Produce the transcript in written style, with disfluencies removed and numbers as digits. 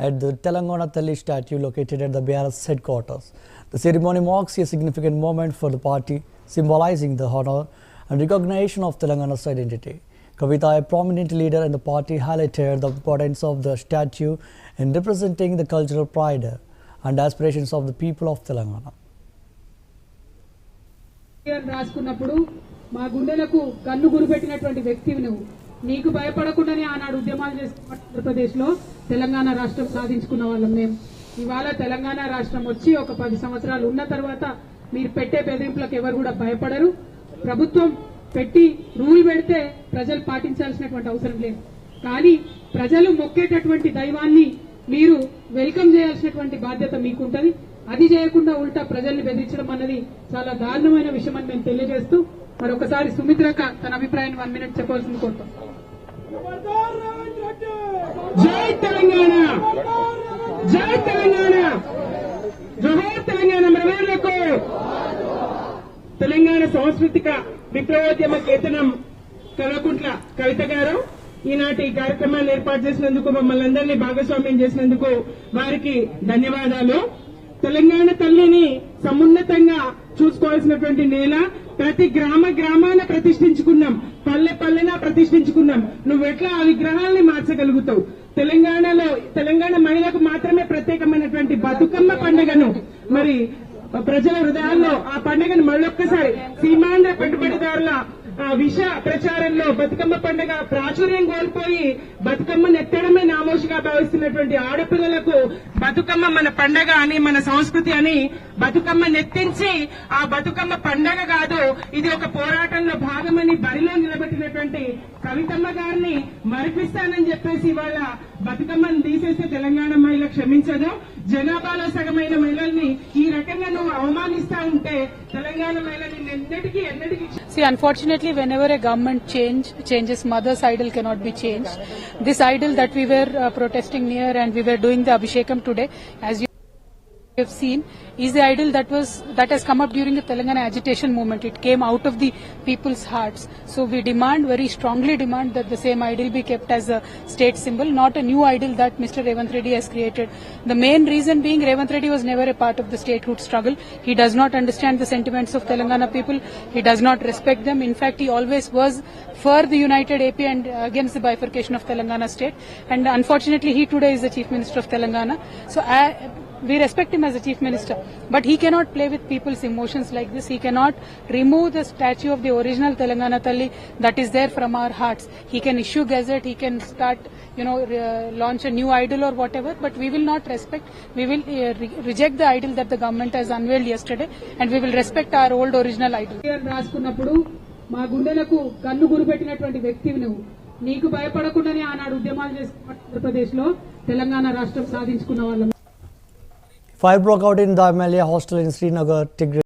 at the Telangana Talli statue located at the BRS headquarters. The ceremony marks a significant moment for the party, symbolizing the honor and recognition of Telangana's identity. Kavita, a prominent leader in the party, highlighted the importance of the statue in representing the cultural pride and aspirations of the people of Telangana. రాసుకున్నప్పుడు మా గుండెలకు కన్ను గురిపెట్టినటువంటి వ్యక్తివి నువ్వు. నీకు భయపడకుండానే ఆనాడు ఉద్యమాలు చేసిన ఆంధ్రప్రదేశ్లో తెలంగాణ రాష్ట్రం సాధించుకున్న వాళ్ళం మేము. ఇవాళ తెలంగాణ రాష్ట్రం వచ్చి ఒక 10 సంవత్సరాలు ఉన్న తర్వాత మీరు పెట్టే బెదిరింపులకు ఎవరు కూడా భయపడరు. ప్రభుత్వం పెట్టి రూల్ పెడితే ప్రజలు పాటించాల్సినటువంటి అవసరం లేదు. కానీ ప్రజలు మొక్కేటటువంటి దైవాన్ని మీరు వెల్కమ్ చేయాల్సినటువంటి బాధ్యత మీకుంటది. అది చేయకుండా ఉల్టా ప్రజల్ని బెదిరించడం అన్నది చాలా దారుణమైన విషయం అని మేము తెలియజేస్తూ మరొకసారి సుమిత్రక తన అభిప్రాయాన్ని 1 మినిట్ చెప్పాల్సింది కోరుతాం. జై తెలంగాణ, జై తెలంగాణ, జోహార్ తెలంగాణ మరవేళ్లకు. తెలంగాణ సాంస్కృతిక విప్లవోద్యమ కేతనం కల్వకుంట్ల కవిత గారు ఈనాటి కార్యక్రమాన్ని ఏర్పాటు చేసినందుకు, మమ్మల్ని అందరినీ భాగస్వామ్యం చేసినందుకు వారికి ధన్యవాదాలు. తెలంగాణ తల్లిని సమున్నతంగా చూసుకోవాల్సినటువంటి నేల. ప్రతి గ్రామాన ప్రతిష్ఠించుకున్నాం, పల్లె పల్లెన ప్రతిష్ఠించుకున్నాం. నువ్వెట్లా ఆ విగ్రహాల్ని మార్చగలుగుతావు? తెలంగాణ మహిళకు మాత్రమే ప్రత్యేకమైనటువంటి బతుకమ్మ పండుగను మరి ప్రజల హృదయాల్లో ఆ పండుగను మళ్ళొక్కసారి సీమాంధ్ర పెట్టుబడిదారుల విష ప్రచారంలో బతుకమ్మ పండుగ ప్రాచుర్యం కోల్పోయి బతుకమ్మను ఎత్తడమే నామోషిగా భావిస్తున్నటువంటి ఆడపిల్లలకు బతుకమ్మ మన పండగ అని, మన సంస్కృతి అని బతుకమ్మ నెత్తించి ఆ బతుకమ్మ పండగ కాదు, ఇది ఒక పోరాటంలో భాగమని బరిలో నిలబెట్టినటువంటి కవితమ్మ గారిని మరిపిస్తానని చెప్పేసి ఇవాళ బతుకమ్మను తీసేస్తే తెలంగాణ మహిళ క్షమించదు. జనాభాలో సగమైన మహిళల్ని ఈ రకంగా నువ్వు అవమానిస్తా ఉంటే తెలంగాణ మహిళని ఎన్నటికీ. See, unfortunately, whenever a government changes, mother's idol cannot be changed. This idol that we were protesting near and we were doing the Abhishekam today, as you have seen, is the idol that has come up during the Telangana agitation movement. It came out of the people's hearts. So we very strongly demand that the same idol be kept as a state symbol, not a new idol that Mr. Revanth Reddy has created. The main reason being Revanth Reddy was never a part of the statehood struggle. He does not understand the sentiments of Telangana people. He does not respect them. In fact, he always was for the united AP and against the bifurcation of Telangana state. And unfortunately, he today is the Chief Minister of Telangana. So we respect him as a chief minister, but he cannot play with people's emotions like this. He cannot remove the statue of the original Telangana Talli that is there from our hearts. He can issue gazette, he can start, launch a new idol or whatever, but we will not respect. We will reject the idol that the government has unveiled yesterday, and we will respect our old original idol. రాసుకున్నప్పుడు మా గుండెలకు కన్ను గురిపెట్టినటువంటి వ్యక్తివి నువ్వు. నీకు భయపడకుండానే ఆనాడు ఉద్యమాలు చేసిన ఆంధ్రప్రదేశ్లో తెలంగాణ రాష్ట్రం సాధించుకున్న వాళ్ళం. Fire broke out in the MLA hostel in Srinagar, Tigray.